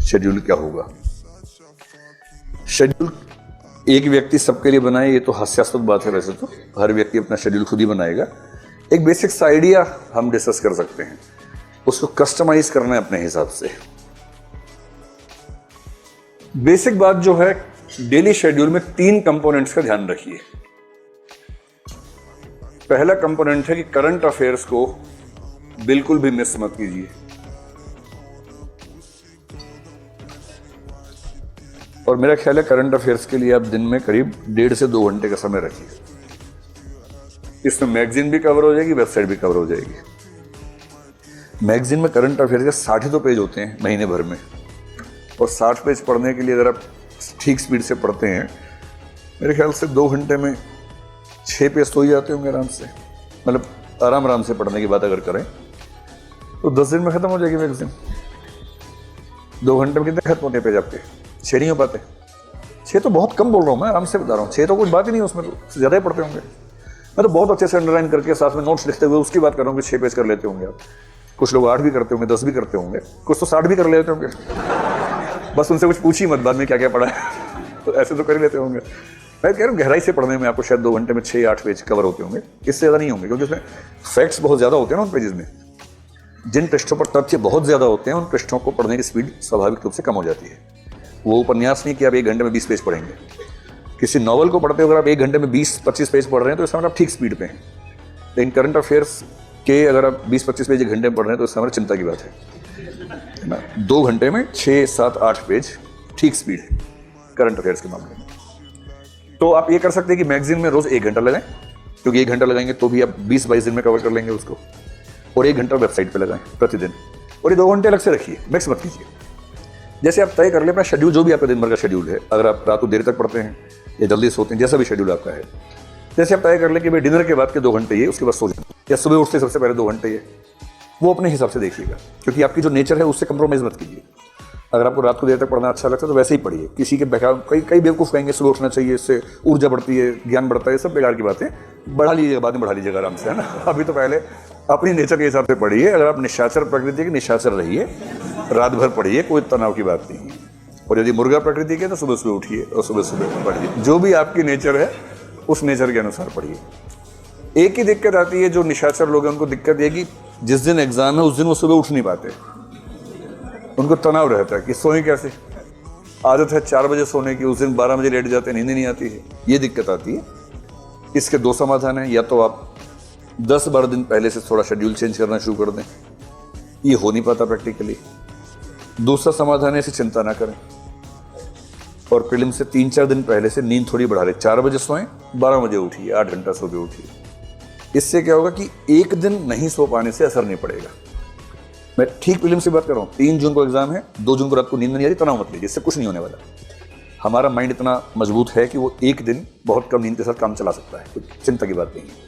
Schedule क्या होगा। Schedule एक व्यक्ति सबके लिए बनाए, ये तो हास्यास्पद बात है। वैसे तो हर व्यक्ति अपना शेड्यूल खुद ही बनाएगा। एक बेसिक सा आइडिया हम डिस्कस कर सकते हैं, उसको कस्टमाइज करना है अपने हिसाब से। बेसिक बात जो है, डेली शेड्यूल में 3 कंपोनेंट्स का ध्यान रखिए। पहला कंपोनेंट है कि करंट अफेयर्स को बिल्कुल भी मिस मत कीजिए। और मेरा ख्याल है करंट अफेयर्स के लिए आप दिन में करीब 1.5 से 2 घंटे का समय रखिए। इसमें मैगजीन भी कवर हो जाएगी, वेबसाइट भी कवर हो जाएगी। मैगजीन में करंट अफेयर्स के 60 तो पेज होते हैं महीने भर में, और 60 पेज पढ़ने के लिए अगर आप ठीक स्पीड से पढ़ते हैं, मेरे ख्याल से 2 घंटे में 6 पेज तो ही जाते होंगे आराम से। मतलब आराम से पढ़ने की बात अगर करें तो 10 दिन में खत्म हो जाएगी मैगजीन। 2 घंटे में कितने खत्म होते हैं पेज आपके? 6 नहीं हो पाते। 6 तो बहुत कम बोल रहा हूँ मैं, आराम से बता रहा हूँ। 6 तो कुछ बात ही नहीं, उसमें तो ज़्यादा ही पढ़ते होंगे। मैं तो बहुत अच्छे से अंडरलाइन करके साथ में नोट्स लिखते हुए उसकी बात कर रहा हूँ कि 6 पेज कर लेते होंगे आप। कुछ लोग 8 भी करते होंगे, 10 भी करते होंगे, कुछ तो 60 भी कर लेते होंगे। बस उनसे कुछ पूछिए मत बाद में क्या क्या पढ़ा है। तो ऐसे तो कर ही लेते होंगे। मैं कह रहा हूँ गहराई से पढ़ने में आपको शायद 2 घंटे में 6-8 पेज कवर होते होंगे, इससे ज़्यादा नहीं होंगे, क्योंकि उसमें फैक्ट्स बहुत ज़्यादा होते हैं ना उन पेजेस में। जिन पृष्ठों पर तथ्य बहुत ज़्यादा होते हैं, उन पृष्ठों को पढ़ने की स्पीड स्वाभाविक रूप से कम हो जाती है। वो उपन्यास नहीं कि आप 1 घंटे में 20 पेज पढ़ेंगे। किसी नॉवल को पढ़ते हो अगर आप 1 घंटे में 20-25 पेज पढ़ रहे हैं तो इसका मतलब आप ठीक स्पीड पे हैं। लेकिन करंट अफेयर्स के अगर आप 20-25 पेज 1 घंटे में पढ़ रहे हैं तो इसका मतलब चिंता की बात है ना। 2 घंटे में 6-7-8 पेज ठीक स्पीड है करंट अफेयर्स के मामले में। तो आप ये कर सकते हैं कि मैगजीन में रोज 1 घंटा लगाएं, क्योंकि 1 घंटा लगाएंगे तो भी आप 20-22 दिन में कवर कर लेंगे उसको। और 1 घंटा वेबसाइट पे लगाएं प्रतिदिन, और ये 2 घंटे अलग से रखिए, मिक्स मत कीजिए। जैसे आप तय कर ले अपना शेड्यूल, जो भी आपका दिन भर का शेड्यूल है। अगर आप रात को देर तक पढ़ते हैं या जल्दी सोते हैं, जैसा भी शेड्यूल आपका है, जैसे आप तय कर ले कि भाई डिनर के बाद के 2 घंटे ये, उसके बाद सो जाए, या सुबह उठते सबसे पहले 2 घंटे ये, वो अपने हिसाब से देखिएगा। क्योंकि आपकी जो नेचर है उससे कंप्रोमाइज़ मत कीजिए। अगर आपको रात को देर तक पढ़ना अच्छा लगता है तो वैसे ही पढ़िए। किसी के बेकार कई बेवकूफ़ कहेंगे सुबह उठना चाहिए, इससे ऊर्जा बढ़ती है, ज्ञान बढ़ता है, सब बेकार की बातें। बढ़ा लीजिएगा, बाद में बढ़ा लीजिएगा आराम से, है ना। अभी तो पहले अपनी नेचर के हिसाब से पढ़िए। अगर आप निशाचर प्रकृति के, निशाचर रहिए, रात भर पढ़िए, कोई तनाव की बात नहीं है। और यदि मुर्गा प्रकृति के तो सुबह सुबह उठिए और सुबह सुबह पढ़िए। जो भी आपकी नेचर है उस नेचर के अनुसार पढ़िए। एक ही दिक्कत आती है, जो निशाचर लोग हैं उनको दिक्कत ये कि जिस दिन एग्जाम है उस दिन वो सुबह उठ नहीं पाते। उनको तनाव रहता है कि सोएं कैसे। आदत है 4 बजे सोने की, उस दिन 12 बजे लेट जाते हैं, नींद नहीं आती है। ये दिक्कत आती है। इसके 2 समाधान हैं। या तो आप 10-12 दिन पहले से थोड़ा शेड्यूल चेंज करना शुरू कर दें, ये हो नहीं पाता प्रैक्टिकली। दूसरा समाधान है, इसे चिंता ना करें और प्रीलिम से 3-4 दिन पहले से नींद थोड़ी बढ़ा लें। 4 बजे सोएं, 12 बजे उठिए, 8 घंटा सो के उठिए। इससे क्या होगा कि एक दिन नहीं सो पाने से असर नहीं पड़ेगा। मैं ठीक प्रीलिम से बात कर रहा हूँ। 3 जून को एग्जाम है, 2 जून को रात को नींद नहीं आ रही, तनाव मत लीजिए, इससे कुछ नहीं होने वाला। हमारा माइंड इतना मजबूत है कि वो एक दिन बहुत कम नींद के साथ काम चला सकता है, कोई चिंता की बात नहीं है।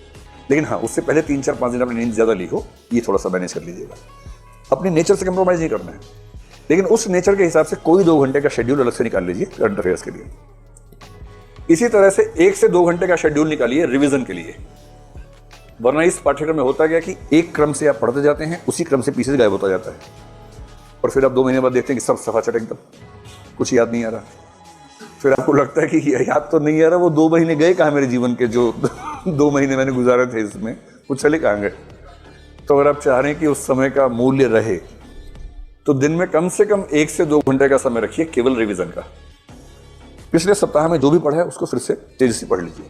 लेकिन हाँ, उससे पहले 3-4-5 दिन अपनी नींद ज़्यादा ली हो, ये थोड़ा सा मैनेज कर लीजिएगा। अपनी नेचर से कंप्रोमाइज़ नहीं करना है, लेकिन उस नेचर के हिसाब से कोई 2 घंटे का शेड्यूल अलग से निकाल लीजिए करंट अफेयर्स के लिए। इसी तरह से 1 से 2 घंटे का शेड्यूल निकालिए रिवीजन के लिए। वरना इस पाठ्यक्रम में होता गया कि एक क्रम से आप पढ़ते जाते हैं, उसी क्रम से पीछे गायब होता जाता है, और फिर आप 2 महीने बाद देखते हैं कि सब सफा चट एकदम, कुछ याद नहीं आ रहा। फिर आपको लगता है कि याद तो नहीं आ रहा, वो 2 महीने गए कहाँ मेरे जीवन के, जो 2 महीने मैंने गुजारे थे इसमें, वो चले कहाँ गए। तो अगर आप चाह रहे हैं कि उस समय का मूल्य रहे तो दिन में कम से कम 1 से 2 घंटे का समय रखिए केवल रिवीजन का। पिछले सप्ताह में जो भी पढ़ा है उसको फिर से तेजी से पढ़ लीजिए।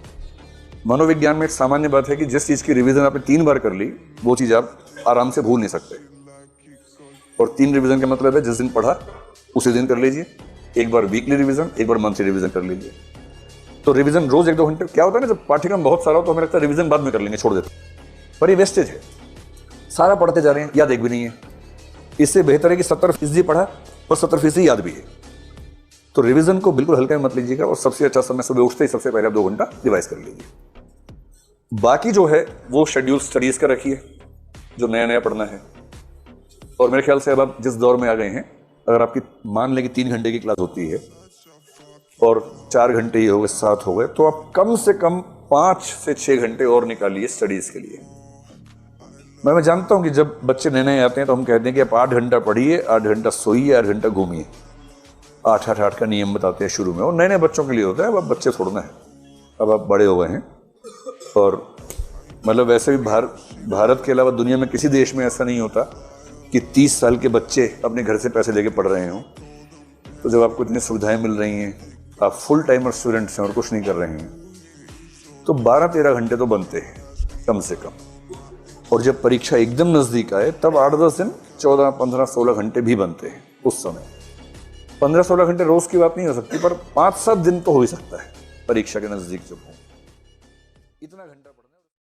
मनोविज्ञान में एक सामान्य बात है कि जिस चीज़ की रिवीजन आपने 3 बार कर ली, वो चीज़ आप आराम से भूल नहीं सकते। और 3 रिवीजन का मतलब है जिस दिन पढ़ा उसी दिन कर लीजिए। एक बार वीकली रिवीजन, एक बार मंथली रिवीजन कर लीजिए। तो रिवीजन रोज 1-2 घंटे। क्या होता है ना, जब पाठ्यक्रम बहुत सारा हो तो हमें लगता है रिवीजन बाद में कर लेंगे, छोड़ देते, पर ये वेस्टेज है। सारा पढ़ते जा रहे हैं, याद एक भी नहीं है। इससे बेहतर है कि 70% पढ़ा और 70% याद भी है। तो रिवीजन को बिल्कुल हल्का में मत लीजिएगा, और सबसे अच्छा समय सुबह उठते ही सबसे पहले आप 2 घंटा रिवाइज कर लीजिए। बाकी जो है वो शेड्यूल स्टडीज का रखिए, जो नया नया पढ़ना है। और मेरे ख्याल से अब आप जिस दौर में आ गए हैं, अगर आपकी मान लें कि 3 घंटे की क्लास होती है और 4 घंटे ही हो गए, 7 हो गए, तो आप कम से कम 5 से 6 घंटे और निकालिए स्टडीज के लिए। मैं जानता हूं कि जब बच्चे नए नए आते हैं तो हम कहते हैं कि आप 8 घंटा पढ़िए, 8 घंटा सोइए, 8 घंटा घूमिए। 8-8 का नियम बताते हैं शुरू में, और नए नए बच्चों के लिए होता है। अब आप बच्चे छोड़ना है, अब आप बड़े हो गए हैं। और मतलब वैसे भी भारत के अलावा दुनिया में किसी देश में ऐसा नहीं होता कि 30 साल के बच्चे अपने घर से पैसे लेके पढ़ रहे हों। तो जब आपको इतनी सुविधाएं मिल रही हैं, आप फुल टाइमर स्टूडेंट्स हैं और कुछ नहीं कर रहे हैं, तो 12-13 घंटे तो बनते हैं कम से कम। और जब परीक्षा एकदम नज़दीक आए तब 8-10 दिन 14-15-16 घंटे भी बनते हैं। उस समय 15-16 घंटे रोज की बात नहीं हो सकती, पर 5-7 दिन तो हो ही सकता है परीक्षा के नज़दीक जब हो, इतना घंटा पढ़